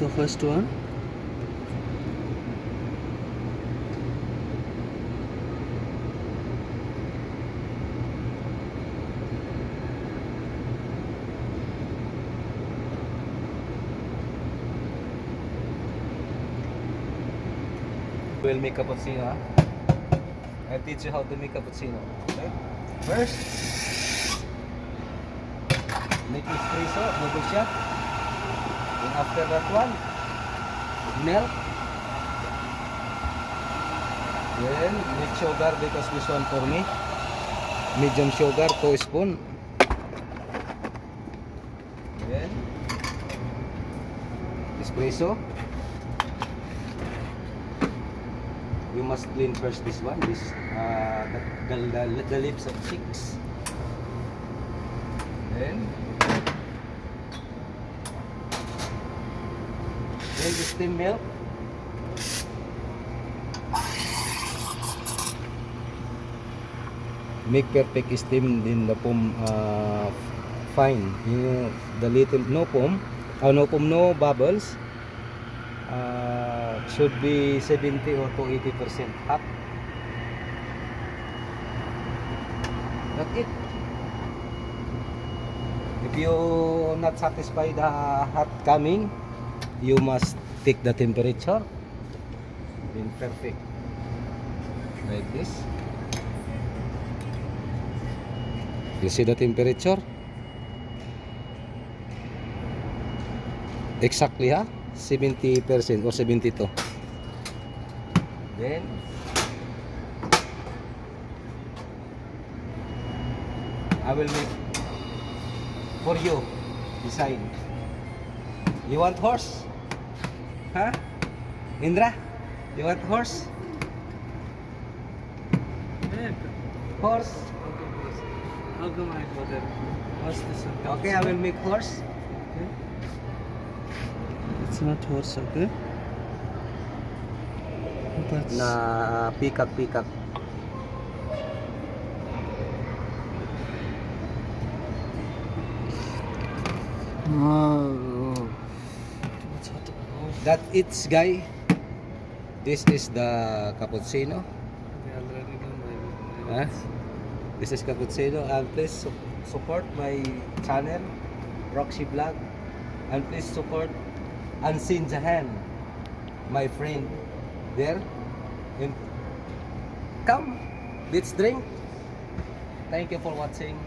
So first one. We'll make cappuccino. I'll teach you how to make cappuccino. Okay? First, make espresso, double shot. And after that one, milk. Then make sugar because this one for me. Medium sugar, 2 spoon. Then espresso. You must clean first this one, the lips of chicks. Then steam milk. Make perfect steam in the foam, fine. You know, the little no foam, no bubbles. Should be 70 or to 80% hot. That's it. If you not satisfied the hot coming, you must take the temperature. Then perfect. Like this. You see the temperature? Exactly, ha? 70% or 72. Then I will make for you. Decide. You want horse? Huh? Indra? You want horse? Horse? How come I bother? What's this? Okay, I will make horse. Okay. It's not horse, okay? That's Na peacock. oh. What's hot? That it's guy. This is the cappuccino. They already done Huh? This is cappuccino, and please support my channel, ROUXSHIE Vlog, and please support Unseen Jahan, my friend there. And come, let's drink. Thank you for watching.